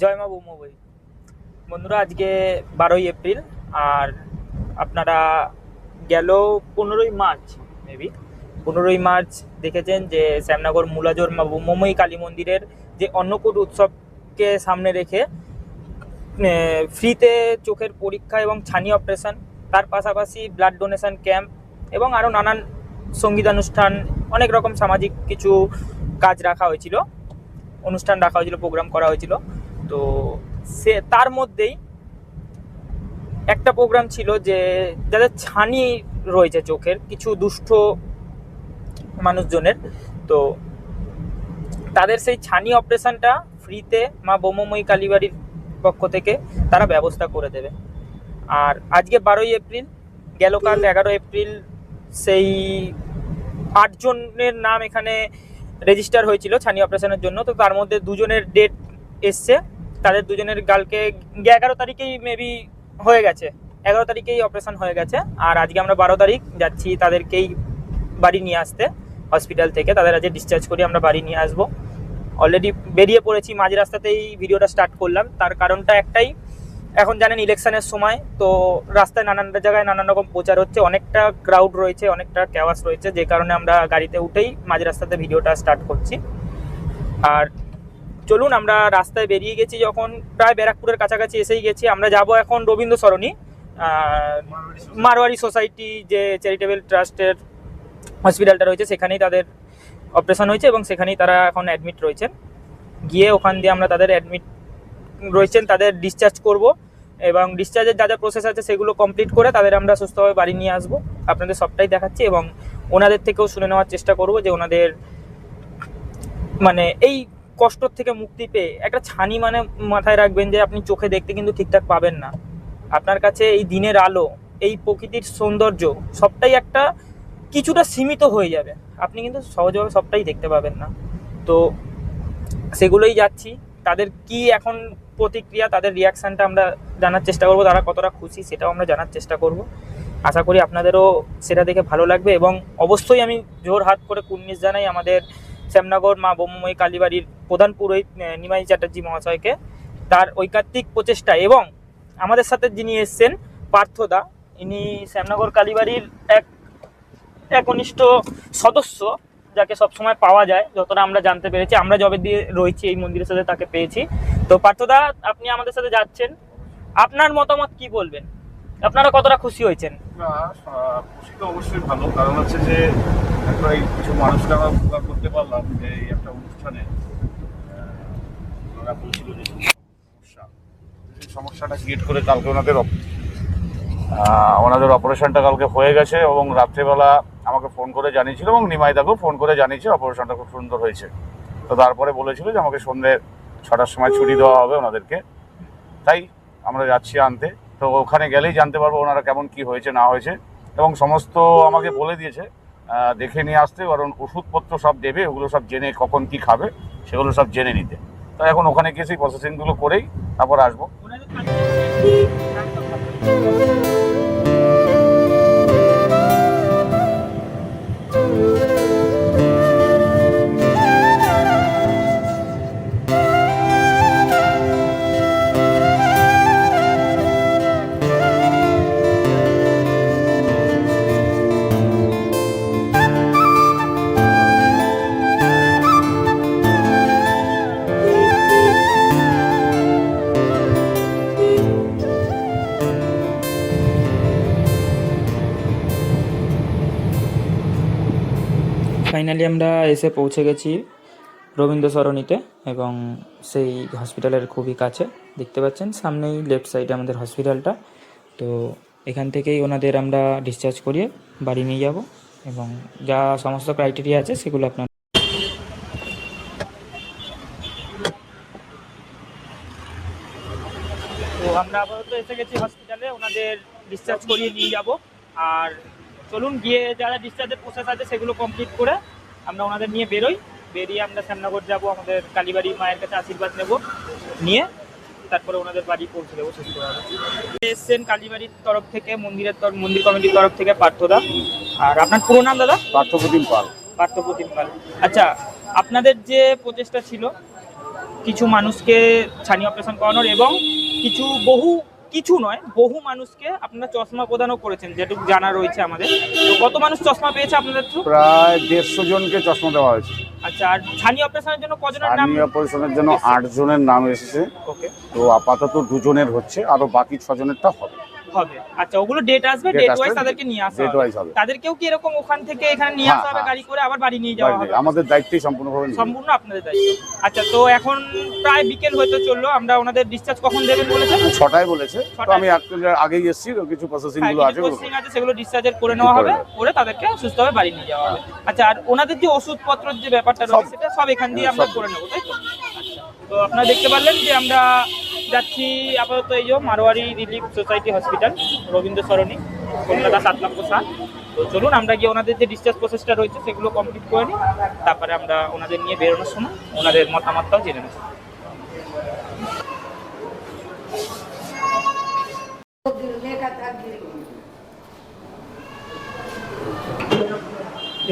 জয় মা বৌমবই বন্ধুরা, আজকে 12ই এপ্রিল আর আপনারা গেল 15ই মার্চ মেবি 15ই মার্চ দেখেছেন যে শ্যামনগর মুলাজোর মা বৌমময়ী কালী মন্দিরের যে অন্নকূট উৎসবকে সামনে রেখে ফ্রিতে চোখের পরীক্ষা এবং ছানি অপারেশন, তার পাশাপাশি ব্লাড ডোনেশন ক্যাম্প এবং আরও নানান সঙ্গীতানুষ্ঠান, অনেক রকম সামাজিক কিছু কাজ রাখা হয়েছিল, অনুষ্ঠান রাখা হয়েছিল, প্রোগ্রাম করা হয়েছিল। তো সে তার মধ্যেই একটা প্রোগ্রাম ছিল যে যাদের ছানি রয়েছে চোখের, কিছু দুষ্ট মানুষজনের, তো তাদের সেই ছানি অপারেশনটা ফ্রিতে মা বৌমময়ী কালীবাড়ির পক্ষ থেকে তারা ব্যবস্থা করে দেবে। আর আজকে 12ই এপ্রিল, গেল কাল 11 এপ্রিল সেই 8 জনের নাম এখানে রেজিস্টার হয়েছিল ছানি অপারেশনের জন্য। তো তার মধ্যে 2 জনের ডেট এসছে, তাদের 2 জনের কালকে 11 তারিখেই মেবি হয়ে গেছে, 11 তারিখেই অপারেশন হয়ে গেছে। আর আজকে আমরা 12 তারিখ যাচ্ছি তাদেরকেই বাড়ি নিয়ে আসতে হসপিটাল থেকে। তাদের আজকে ডিসচার্জ করে আমরা বাড়ি নিয়ে আসবো। অলরেডি বেরিয়ে পড়েছি, মাঝ রাস্তাতেই ভিডিওটা স্টার্ট করলাম। তার কারণটা একটাই, এখন জানেন ইলেকশনের সময়, তো রাস্তায় নানান জায়গায় নানান রকম প্রচার হচ্ছে, অনেকটা ক্রাউড রয়েছে, অনেকটা ক্যাওয়াস রয়েছে, যে কারণে আমরা গাড়িতে উঠেই মাঝ রাস্তাতে ভিডিওটা স্টার্ট করছি। আর চলুন, আমরা রাস্তায় বেরিয়ে গেছি যখন, প্রায় ব্যারাকপুরের কাছাকাছি এসেই গেছি। আমরা যাব এখন রবীন্দ্র সরণি মারোয়ারি সোসাইটি যে চ্যারিটেবল ট্রাস্টের হসপিটালটা রয়েছে, সেখানেই তাদের অপারেশন হয়েছে এবং সেখানেই তারা এখন অ্যাডমিট রয়েছেন। গিয়ে ওখান দিয়ে আমরা তাদের অ্যাডমিট রয়েছেন তাদের ডিসচার্জ করব এবং ডিসচার্জের যা যা প্রসেস আছে সেগুলো কমপ্লিট করে তাদের আমরা সুস্থভাবে বাড়ি নিয়ে আসবো। আপনাদের সবটাই দেখাচ্ছি এবং ওনাদের থেকেও শুনে নেওয়ার চেষ্টা করব যে ওনাদের মানে এই কষ্টর থেকে মুক্তি পেয়ে একটা ছানি, মানে মাথায় রাখবেন যে আপনি চোখে দেখতে কিন্তু ঠিকঠাক পাবেন না, আপনার কাছে এই দিনের আলো, এই প্রকৃতির সৌন্দর্য সবটাই একটা কিছুটা সীমিত হয়ে যাবে, আপনি কিন্তু সহজভাবে সবটাই দেখতে পাবেন না। তো সেগুলোই যাচ্ছি, তাদের কি এখন প্রতিক্রিয়া, তাদের রিয়াকশানটা আমরা জানার চেষ্টা করব, তারা কতটা খুশি সেটাও আমরা জানার চেষ্টা করব। আশা করি আপনাদেরও সেটা দেখে ভালো লাগবে এবং অবশ্যই আমি জোর হাত করে কুর্নিশ জানাই আমাদের শ্যামনগর মা বৌমময়ী কালীবাড়ির প্রধান পুরোহিত নিমাই চ্যাটার্জি মহাশয়কে, তার ঐকান্তিক প্রচেষ্টা, এবং আমাদের সাথে যিনি এসছেন পার্থদা, ইনি শ্যামনগর কালীবাড়ির এক একনিষ্ঠ সদস্য, যাকে সবসময় পাওয়া যায়, যতটা আমরা জানতে পেরেছি, আমরা যবে দিয়ে রয়েছি এই মন্দিরের সাথে তাকে পেয়েছি। তো পার্থদা, আপনি আমাদের সাথে যাচ্ছেন, আপনার মতামত কি বলবেন, আপনারা কতটা খুশি হয়েছেন? খুশি তো অবশ্যই ভালো, কারণ হচ্ছে যে কিছু মানুষকে আমরা উপকার করতে পারলাম যে এই একটা অনুষ্ঠানে। ওনারা বলছিল যে সেই সমস্যাটা ক্রিয়েট করে কালকে ওনাদের অপারেশনটা কালকে হয়ে গেছে এবং রাত্রেবেলা আমাকে ফোন করে জানিয়েছিল এবং নিমাইদাকেও ফোন করে জানিয়েছে অপারেশনটা খুব সুন্দর হয়েছে। তো তারপরে বলেছিল যে আমাকে সন্ধ্যে 6টার সময় ছুটি দেওয়া হবে ওনাদেরকে, তাই আমরা যাচ্ছি আনতে। তো ওখানে গেলেই জানতে পারবো ওনারা কেমন কি হয়েছে না হয়েছে, এবং সমস্ত আমাকে বলে দিয়েছে দেখে নিয়ে আসতে, কারণ ওষুধপত্র সব দেবে, ওগুলো সব জেনে কখন কি খাবে সেগুলো সব জেনে নিতে। তো এখন ওখানে গিয়ে সেই প্রসেসিংগুলো করেই তারপর আসবো। ফাইনালি আমরা এসে পৌঁছে গেছি রবীন্দ্র সরণিতে এবং সেই হসপিটালের খুবই কাছে, দেখতে পাচ্ছেন সামনেই লেফট সাইডে আমাদের হসপিটালটা। তো এখান থেকেই ওনাদের আমরা ডিসচার্জ করিয়ে বাড়ি নিয়ে যাব এবং যা সমস্ত ক্রাইটেরিয়া আছে সেগুলো আপনার। তো আমরা আপাতত এসে গেছি হসপিটালে, ওনাদের ডিসচার্জ করিয়ে নিয়ে যাব আর চলুন গিয়ে যারা ডিসচার্জের প্রসেস আছে সেগুলো কমপ্লিট করে আমরা ওনাদের নিয়ে বেরোই। বেরিয়ে আমরা শ্যামনগর যাব, আমাদের কালীবাড়ি মায়ের কাছে আশীর্বাদ নেব, নিয়ে তারপরে ওনাদের বাড়ি পৌঁছে দেবো সুস্থভাবে। এসছেন কালীবাড়ির তরফ থেকে, মন্দির কমিটির তরফ থেকে পার্থদা। আর আপনার পুরো নাম দাদা? পার্থপ্রতিম পাল। পার্থপ্রতিম পাল। আচ্ছা, আপনাদের যে প্রচেষ্টা ছিল কিছু মানুষকে ছানি অপারেশন করানোর এবং বহু মানুষকে আপনারা চশমা প্রদানও করেছেন, যেটুকু জানা রয়েছে আমাদের। তো কত মানুষ চশমা পেয়েছে আপনাদের থ্রু? প্রায় 150 জনকে চশমা দেওয়া হয়েছে। আচ্ছা, আর ছানি অপারেশনের জন্য কজনের নাম? ছানি অপারেশনের জন্য 8 জনের নাম এসেছে। ওকে, তো আপাতত 2 জনের হচ্ছে, আরো বাকি 6 জনেরটা হবে। আচ্ছা, ওগুলো ডেট আসবে, ডেট ওয়াইজ তাদেরকে নিয়ে আসা ডেট ওয়াইজ হবে। তাদেরকেও কি এরকম ওখান থেকে এখানে নিয়ে আসা হবে গাড়ি করে, আবার বাড়ি নিয়ে যাওয়া হবে? আমাদের দায়িত্বই সম্পূর্ণভাবে সম্পূর্ণ আপনাদের দায়িত্ব। আচ্ছা, তো এখন প্রায় বিকেল হয়তো চললো, আমরা ওনাদের ডিসচার্জ কখন দেবেন বলেছেন? 6টায় বলেছে। তো আমি আগেই এসেছি, কিছু প্রসেসিং গুলো আছে, সেগুলো ডিসচার্জের করে নেওয়া হবে, করে তাদেরকে সুস্থভাবে বাড়ি নিয়ে যাওয়া হবে। আচ্ছা, আর ওনাদের যে ওষুধপত্র যে ব্যাপারটা রয়েছে সেটা সব এখান দিয়ে আমরা করে নেবো, তাই তো? তো আপনারা দেখতে পারলেন যে আমরা যাচ্ছি আপাতত এই যে Marwari relief society hospital, Rabindra Sarani, Kolkata 7,7,000। তো চলুন আমরা গিয়ে ওনাদের যে ডিসচার্জ প্রসেসটা রয়েছে সেগুলো কমপ্লিট করে নিই, তারপরে আমরা ওনাদের নিয়ে বেরোনোর সময় ওনাদের মতামতটাও জেনে নেব।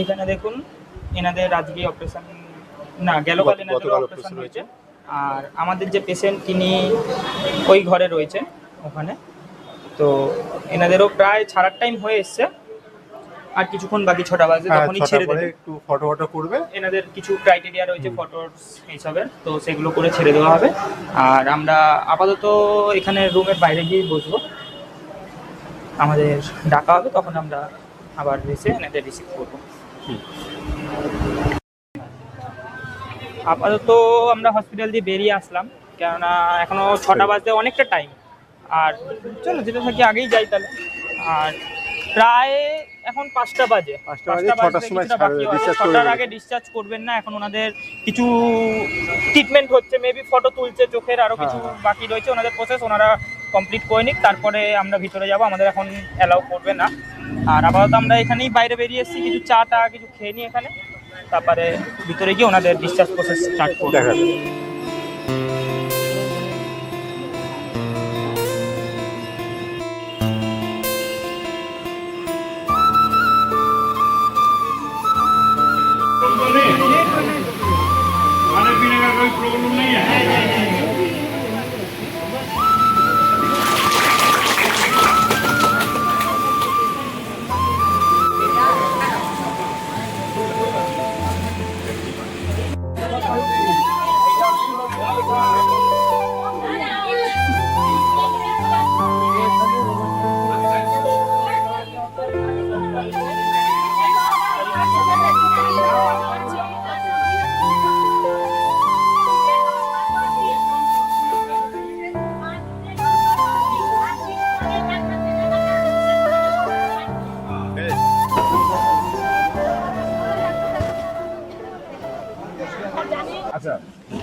এখানে দেখুন এনাদের আজকে অপারেশন না, গেলকাল এনাদের অপারেশন হয়েছে। আর আমাদের যে পেশেন্ট তিনি ওই ঘরে রয়েছেন ওখানে। তো এনাদেরও প্রায় ছাড়ার টাইম হয়ে এসছে, আর কিছুক্ষণ বাকি 6টা বাজে, তখনই ছেড়ে দেবে। একটু ফটো করবে, এনাদের কিছু ক্রাইটেরিয়া রয়েছে ফটোস এইসবের, তো সেগুলো করে ছেড়ে দেওয়া হবে। আর আমরা আপাতত এখানে রুমের বাইরে গিয়ে বসবো, আমাদের ডাকা হবে, তখন আমরা আবার এসে এনাদের রিসিভ করবো। আপাতত আমরা হসপিটাল দিয়ে বেরিয়ে আসলাম, কেননা এখনো 6টা বাজতে অনেকটা টাইম। আর চলো যেটা থাকি আগেই যাই তাহলে। আর প্রায় এখন 5টা বাজে, 6টার আগে ডিসচার্জ করবেন না। এখন ওনাদের কিছু ট্রিটমেন্ট হচ্ছে, মেবি ফটো তুলছে চোখের, আরও কিছু বাকি রয়েছে ওনাদের প্রসেস, ওনারা কমপ্লিট করে নিক, তারপরে আমরা ভিতরে যাব। আমাদের এখন অ্যালাউ করবে না। আর আপাতত আমরা এখানেই বাইরে বেরিয়ে এসেছি, কিছু চা কিছু খেয়ে নিই এখানে, তারপরে ভিতরে গিয়ে ওনাদের ডিসচার্জ প্রসেস স্টার্ট করব। खाने पीने का कोई प्रॉब्लम नहीं है।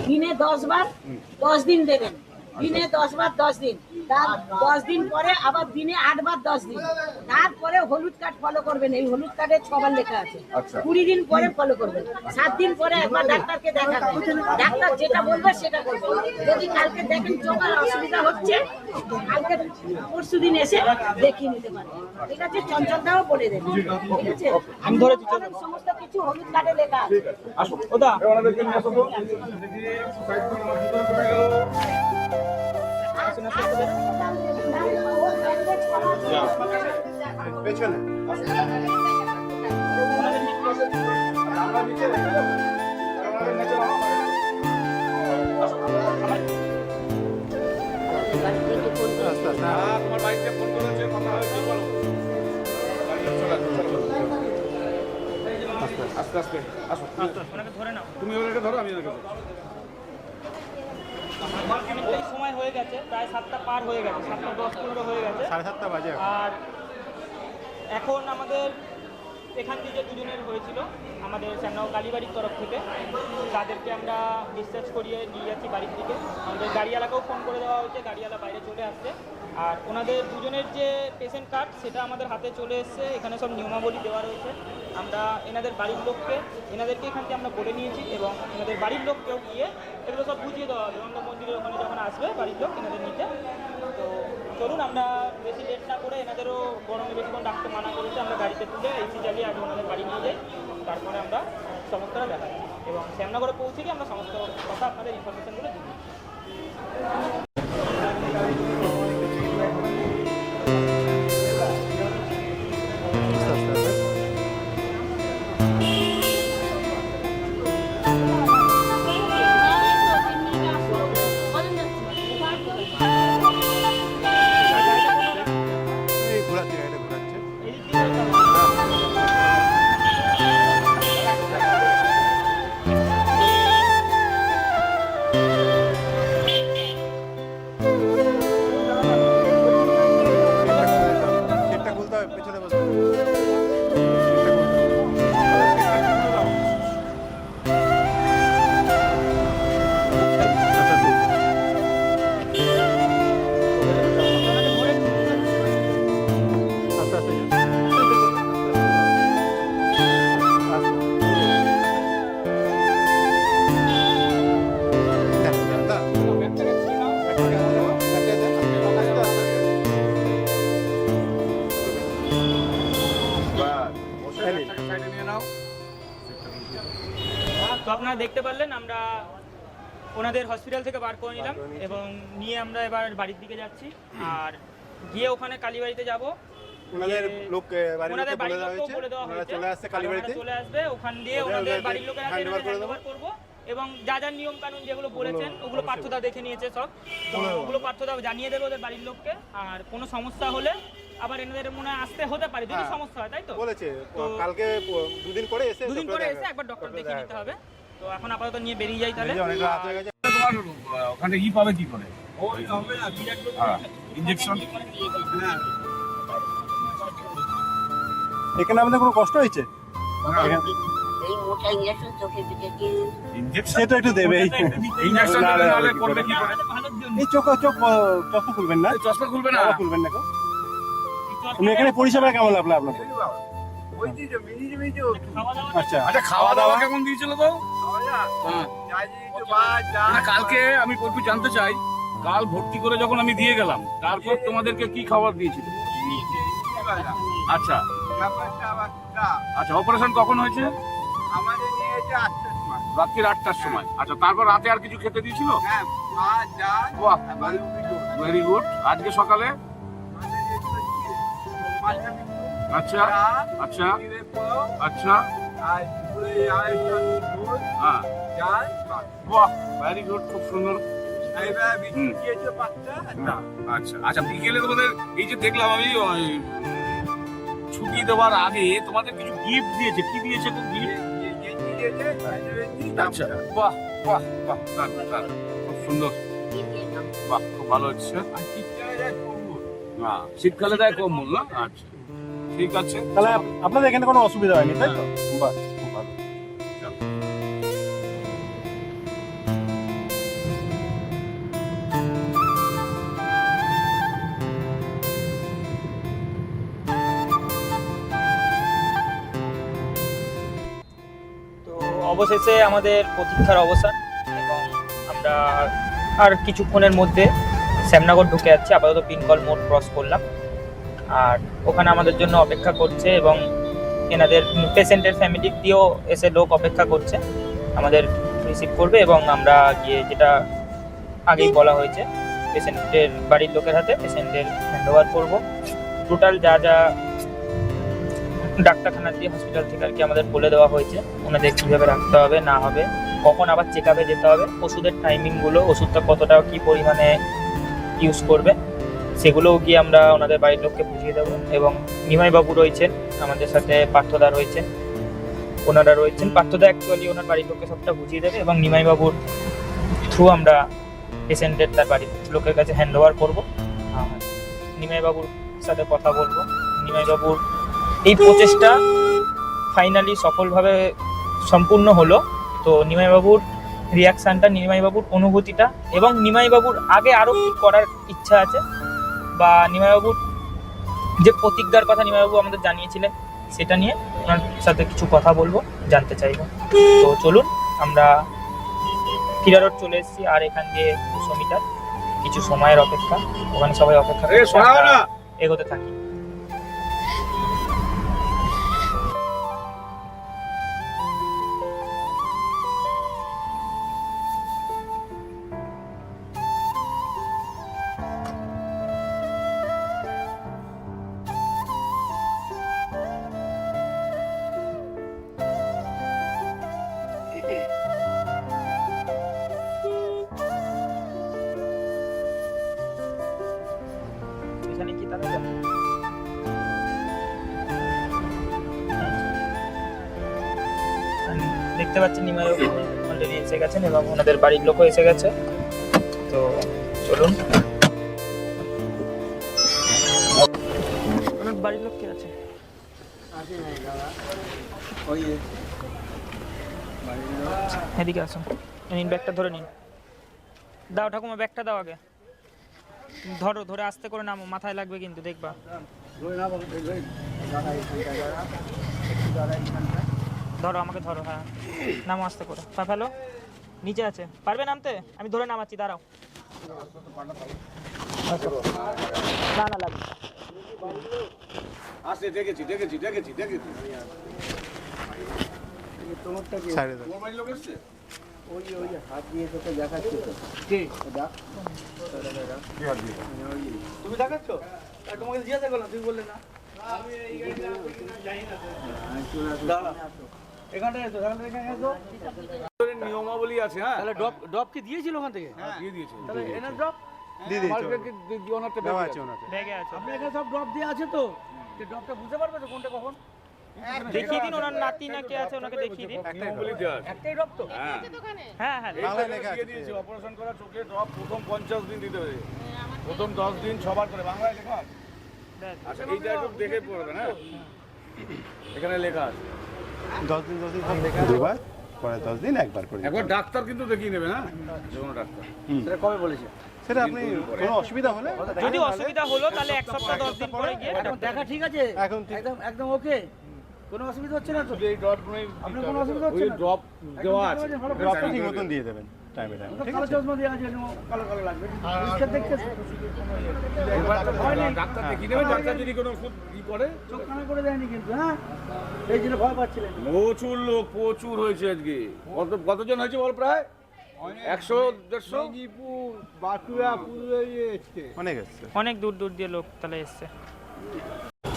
দিনে 10 বার 10 দিন দেবেন, দিনে 10 বার 10 দিন, তার 10 দিন পরে আবার দিনে 8 বার 10 দিন, তারপরে হলুদ কার্ড ফলো করবেন। এই হলুদ কার্ডে 6 বার লেখা আছে। 20 দিন পরে ফলো করবেন। 7 দিন পরে একবার ডাক্তারকে দেখাবেন, ডাক্তার যেটা বলবে সেটা করবেন। যদি কালকে দেখেন চোখের অসুবিধা হচ্ছে, কালকে পরশু দিন এসে দেখিয়ে নিতে পারেন, ঠিক আছে? চঞ্চলটাও বলে দেবেন, ঠিক আছে? আমি ধরেছি, সমস্ত কিছু হলুদ কার্ডে লেখা আছে। ওদা পেছনে তোমার বাড়িতে ফোন করেছে, কথা হয়েছে, বলো। আস্তে আস্তে আসো, ওনাকে ধরে নাও। তুমি ওনাকে ধরো, আমি ওনাকে ধরো। অনেকটাই সময় হয়ে গেছে, প্রায় 7টা পার হয়ে গেছে, 7টা 10-15 হয়ে গেছে। 7:30 বাজে। আর এখন আমাদের এখান থেকে দুজনের হয়েছিল আমাদের শ্যামনগর কালীবাড়ির তরফ থেকে, তাদেরকে আমরা ডিসচার্জ করিয়ে নিয়ে যাচ্ছি বাড়ির দিকে। আমাদের গাড়িওয়ালাকেও ফোন করে দেওয়া হয়েছে, গাড়িওয়ালা বাইরে চলে আসছে। আর ওনাদের দুজনের যে পেশেন্ট কার্ড সেটা আমাদের হাতে চলে এসছে, এখানে সব নিয়মাবলী দেওয়া রয়েছে। আমরা এনাদের বাড়ির লোককে এনাদেরকে এখান থেকে আমরা বলে নিয়েছি এবং এনাদের বাড়ির লোককেও গিয়ে এগুলো সব বুঝিয়ে দেওয়া হবে অন্য মন্দিরের ওখানে যখন আসবে বাড়ির লোক এনাদের নিতে। তো চলুন আমরা বেশি লেট না করে, এনাদেরও গরমে বেশিক্ষণ ডাক্তার মানা করেছে, আমরা গাড়িতে তুলে এসি চালিয়ে আগে ওনাদের বাড়ি নিয়ে যাই, তারপরে আমরা সমস্তটা দেখাচ্ছি এবং শ্যামনগরে পৌঁছে গিয়ে আমরা সমস্ত কথা আপনাদের ইনফরমেশনগুলো দিই। এই ঘোরাচ্ছে, এটা ঘোরাচ্ছে। গেটটা খুলতে হবে, পেছনে বসতে হবে। আস্তে আস্তে তো আপনারা দেখতে পারলেন আমরা ওনাদের হসপিটাল থেকে বার করে নিলাম এবং নিয়ে আমরা এবার বাড়ির দিকে যাচ্ছি। আর গিয়ে ওখানে কালীবাড়িতে যাব, ওনাদের লোক ওনাদের বাড়ির লোককেও হয়েছে, বলে দেওয়া ওনারা হয়েছে, চলে আসছে কালীবাড়িতে। চলে আসবে ওখান দিয়ে ওদের ওনাদের ওদের বাড়ির লোকের হাতে hand over করে দেবো। হ্যান্ডওভার করব এবং যা যা নিয়ম কানুন যেগুলো বলেছেন ওগুলো পার্থদা দেখে নিয়েছে সব, তো বলে দেবো। ওগুলো পার্থদা জানিয়ে দেবে ওদের বাড়ির লোককে। আর কোনো সমস্যা হলে আবার এনাদের মনে হয় আসতে হতে পারে যদি হ্যাঁ। সমস্যা হয়, তাই তো বলেছে তো- কালকে দুদিন পরে এসে দুদিন ডক্টর পরে দেখা- এসে একবার ডক্টর ডক্টর দেখিয়ে দেখা নিতে হবে। তো এখন আপাতত নিয়ে বেরিয়ে যাই তাহলে। এই যে অনেক রাত হয়ে গেছে। তোমার ওখানে ই পাবে কি করে ইঞ্জেকশন? এখানে আমাদের কোনো কষ্ট হয়েছে? এই মোটা ইঞ্জেকশন চোখের দিকে কি ইঞ্জেকশন সে তো একটু দেবেই। ইঞ্জেকশন না, না, নাহলে কি করবে করে? কি করে? ভালোর জন্য এই চোখ চশমা খুলবেন না, চশমা খুলবে না? চশমা খুলবেন না গো। আপনি এখানে পরিষেবা কেমন লাগলো আপনাদের? খাওয়া দাওয়া আচ্ছা আচ্ছা, খাওয়া দাওয়া কেমন দিয়েছিল তো? হ্যাঁ। না, কালকে আমি একটু জানতে চাই, কাল ভর্তি করে যখন আমি দিয়ে গেলাম তারপর তোমাদেরকে কি খাবার দিয়েছিল? আচ্ছা আচ্ছা, অপারেশন কখন হয়েছে? আমাদের নিয়েছে 8টার সময়। রাত্রি 8টার সময়। আচ্ছা, তারপর রাতে আর কিছু খেতে দিয়েছিল? হ্যাঁ, ভাত, ডাল, বাহ, আলু পিঠো। Very good. আজকে সকালে? আমাদের দিয়েছিল পাঁচটা পিঠো, আচ্ছা ডাল, আচ্ছা চিড়ে পোলাও, আচ্ছা, আর দুপুরে আড়াইশো দুধ, হ্যাঁ, ডাল, ভাত। বাহ, ভেরি গুড, খুব সুন্দর। আর এবার হুম। বিস্কুট দিয়েছে 5টা আর ডাল। আচ্ছা আচ্ছা, বিকেলে তোমাদের এই যে দেখলাম আমি ওই ছুটি দেওয়ার আগে তোমাদের কিছু গিফট দিয়েছে, কি দিয়েছে তো গিফট? গেঞ্জি দিয়েছে, সাইডে গেঞ্জি, আচ্ছা, বাহ বাহ বাহ, দারুণ, দারুণ, খুব সুন্দর, বাহ, খুব ভালো হচ্ছে। আর শীতকালে দেয় কম্বল। হ্যাঁ, শীতকালে দেয় কম্বল না? আচ্ছা, ঠিক আছে। তাহলে আপনাদের এখানে কোনো অসুবিধা হয়নি তাই তো? বাহ, খুব ভালো। তো অবশেষে আমাদের প্রতীক্ষার অবসান এবং আমরা আর কিছুক্ষণের মধ্যে শ্যামনগর ঢুকে যাচ্ছি। আপাতত পিনকল মোড় ক্রস করলাম আর ওখানে আমাদের জন্য অপেক্ষা করছে এবং এনাদের পেশেন্টের ফ্যামিলি দিয়েও এসে লোক অপেক্ষা করছে, আমাদের রিসিভ করবে এবং আমরা গিয়ে যেটা আগেই বলা হয়েছে পেশেন্টের বাড়ির লোকের হাতে পেশেন্টের হ্যান্ডওভার করবো। টোটাল যা যা ডাক্তারখানা দিয়ে হসপিটাল থেকে আর কি আমাদের বলে দেওয়া হয়েছে ওনাদের কীভাবে রাখতে হবে না হবে, কখন আবার চেক আপে যেতে হবে, ওষুধের টাইমিংগুলো, ওষুধটা কতটা কী পরিমাণে ইউজ করবে সেগুলোও গিয়ে আমরা ওনাদের বাড়ির লোককে বুঝিয়ে দেবো। এবং নিমাইবাবু রয়েছেন আমাদের সাথে, পার্থদা রয়েছেন, ওনারা রয়েছেন। পার্থদা অ্যাকচুয়ালি ওনার বাড়ির লোককে সবটা বুঝিয়ে দেবে এবং নিমাইবাবুর থ্রু আমরা পেশেন্টের তার বাড়ির লোকের কাছে হ্যান্ড ওভার করবো আর নিমাইবাবুর সাথে কথা বলবো। নিমাইবাবুর এই প্রচেষ্টা ফাইনালি সফলভাবে সম্পূর্ণ হলো। তো নিমাইবাবুর রিয়াকশানটা, নিমাইবাবুর অনুভূতিটা এবং নিমাইবাবুর আগে আরও কী করার ইচ্ছা আছে বা নিমাইবাবুর যে প্রতিজ্ঞার কথা নিমাইবাবু আমাদের জানিয়েছিলেন সেটা নিয়ে ওনার সাথে কিছু কথা বলবো, জানতে চাইবো। তো চলুন, আমরা ফিরা রোড চলে এসেছি, আর এখান দিয়ে 200 মিটার, কিছু সময়ের অপেক্ষা, ওখানে সবাই অপেক্ষা করছে, আমরা এগোতে থাকি। এখানে কি তাহলে দেখতে পাচ্ছেন নিমাইবাবু অলরেডি এসে গেছেন এবং ওনাদের বাড়ির লোকও এসে গেছে। তো চলুন, ওনার বাড়ির লোক কে আছে? এদিকে আসুন, নিন ব্যাগটা ধরে নিন। দাও ঠাকুমা, ব্যাগটা দাও আগে। ধরো, ধরে আস্তে করে নামো, মাথায় লাগবে কিন্তু, দেখবা। ধরো, আমাকে ধরো, হ্যাঁ নামো আস্তে করে। পা ফেলো, নিচে আছে, পারবে নামতে? আমি ধরে নামাচ্ছি, দাঁড়াও। না না লাগবে। তুমি দেখাচ্ছ? তোমাকে জিজ্ঞাসা করলাম, তুমি বললে না। এখানটায় এসো, এখানে এসো। নিয়মাবলী আছে, হ্যাঁ তাহলে ড্রপ কি দিয়েছিল ওখান থেকে? দিয়ে দিয়েছে। তাহলে এনার ড্রপ দিয়ে ওনারটা দেওয়া আছে। ব্যাগে আছে, আপনি এখানে সব ড্রপ দিয়ে আছে তো? ড্রপটা বুঝতে পারবে তো কোনটা কখন? দেখিয়ে দিন। ওনার নাতি না কে আছে ওনাকে দেখিয়ে দিন। নিয়মাবলী দেওয়া আছে। একটাই ড্রপ তো? হ্যাঁ হ্যাঁ হ্যাঁ, দিয়ে দিয়েছে। অপারেশন করা চোখে ড্রপ প্রথম 50 দিন দিতে হবে, প্রথম 10 দিন ছবার করে। বাংলায় লেখা আছে। আচ্ছা, এইটা একটু দেখে পড়বেন, হ্যাঁ এখানে লেখা আছে 10 দিন দুবার, পরে 10 দিন একবার করে। একবার ডাক্তার কিন্তু দেখিয়ে নেবেন, হ্যাঁ যে কোনো ডাক্তার। সেটা কবে বলেছে? সেটা আপনি কোনো অসুবিধা হলে যদি অসুবিধা হলো তাহলে 1 সপ্তাহ 10 দিন পরে গিয়ে এখন দেখা ঠিক আছে? এখন ঠিক। একদম ওকে, কোনো অসুবিধা হচ্ছে না তো? এই ড্রপগুলোই আপনার কোনো অসুবিধা হচ্ছে না? ড্রপ দেওয়া আছে। ড্রপটা ঠিক মতন দিয়ে দেবেন টাইমে টাইমে, ঠিক কালো আছে? চশমা দেওয়া আছে, কালো কালো লাগবে। পরিষ্কার দেখতেছে? ডাক্তার দেখিয়ে নেবেন। ডাক্তার যদি কোনো ওষুধ ই করে। চোখ কানা করে দেয়নি কিন্তু, হ্যাঁ এই জন্য ভয় পাচ্ছিলেন। প্রচুর লোক, প্রচুর হয়েছে আজকে। কতজন হয়েছে বল? প্রায় 100-150। বাঁকুড়া পুরো এসছে। অনেক এসছে। অনেক দূর দূর দিয়ে লোক তাহলে এসছে।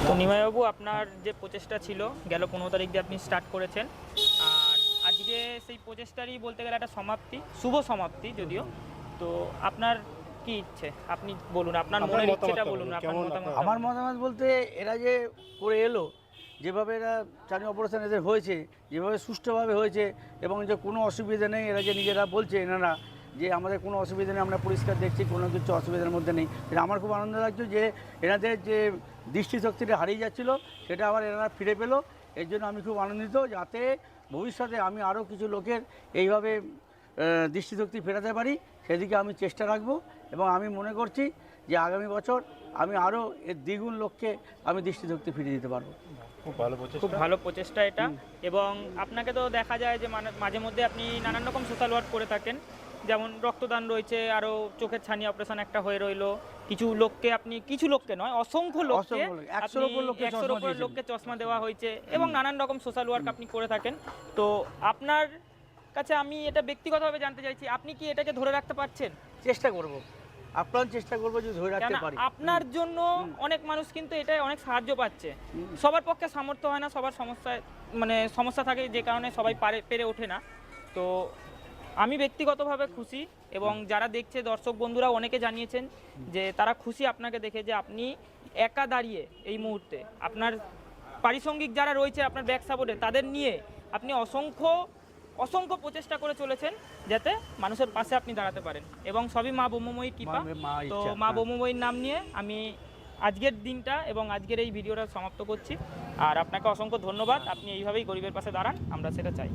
তো নিমাইবাবু, আপনার যে প্রচেষ্টা ছিল গেল 15 তারিখ দিয়ে আপনি স্টার্ট করেছেন, আর আজকে সেই প্রচেষ্টারই বলতে গেলে একটা সমাপ্তি, শুভ সমাপ্তি যদিও। তো আপনার কি ইচ্ছে আপনি বলুন, আপনার মনের ইচ্ছেটা বলুন, আপনার মতামত। আমার মতামত বলতে, এরা যে করে এলো, যেভাবে এরা চানি অপারেশন এদের হয়েছে, যেভাবে সুষ্ঠুভাবে হয়েছে এবং যে কোনো অসুবিধা নেই, এরা যে নিজেরা বলছে এনারা যে আমাদের কোনো অসুবিধা নেই, আমরা পরিষ্কার দেখছি, কোনো কিছু অসুবিধার মধ্যে নেই। এটা আমার খুব আনন্দ লাগছে যে এনাদের যে দৃষ্টিশক্তিটা হারিয়ে যাচ্ছিলো সেটা আবার এনারা ফিরে পেলো। এর জন্য আমি খুব আনন্দিত, যাতে ভবিষ্যতে আমি আরও কিছু লোকের এইভাবে দৃষ্টিশক্তি ফেরাতে পারি, সেদিকে আমি চেষ্টা রাখবো। এবং আমি মনে করছি যে আগামী বছর আমি আরও এর দ্বিগুণ লোককে আমি দৃষ্টিশক্তি ফিরিয়ে দিতে পারবো। খুব ভালো প্রচেষ্টা। খুব ভালো প্রচেষ্টা এটা। এবং আপনাকে তো দেখা যায় যে মাঝে মধ্যে আপনি নানান রকম সোশ্যাল ওয়ার্ক করে থাকেন, যেমন রক্তদান রয়েছে, আরও চোখের ছানি অপারেশন একটা হয়ে রইলো। কিছু লোককে আপনি, কিছু লোককে নয় অসংখ্য লোককে, 100-র উপর লোককে চশমা দেওয়া হয়েছে এবং নানান রকম সোশ্যাল ওয়ার্ক আপনি করে থাকেন। তো আপনার কাছে আমি এটা ব্যক্তিগতভাবে জানতে চাইছি, আপনি কি এটাকে ধরে রাখতে পারছেন? চেষ্টা করব, আপ্রাণ চেষ্টা করবো যে ধরে রাখতে কেননা পারি। আপনার জন্য অনেক মানুষ কিন্তু এটা অনেক সাহায্য পাচ্ছে। সবার পক্ষে সামর্থ্য হয় না, সবার সমস্যা থাকে, যে কারণে সবাই পেরে ওঠে না। তো আমি ব্যক্তিগতভাবে খুশি, এবং যারা দেখছে দর্শক বন্ধুরা অনেকে জানিয়েছেন যে তারা খুশি আপনাকে দেখে, যে আপনি একা দাঁড়িয়ে এই মুহূর্তে আপনার পারিসঙ্গিক যারা রয়েছে আপনার ব্যাক সাপোর্টে তাদের নিয়ে আপনি অসংখ্য প্রচেষ্টা করে চলেছেন যাতে মানুষের পাশে আপনি দাঁড়াতে পারেন, এবং সবই মা ব্রহ্মময়ীর কৃপা। তো মা ব্রহ্মময়ীর নাম নিয়ে আমি আজকের দিনটা এবং আজকের এই ভিডিওটা সমাপ্ত করছি। আর আপনাকে অসংখ্য ধন্যবাদ, আপনি এইভাবেই গরিবের পাশে দাঁড়ান, আমরা সেটা চাই।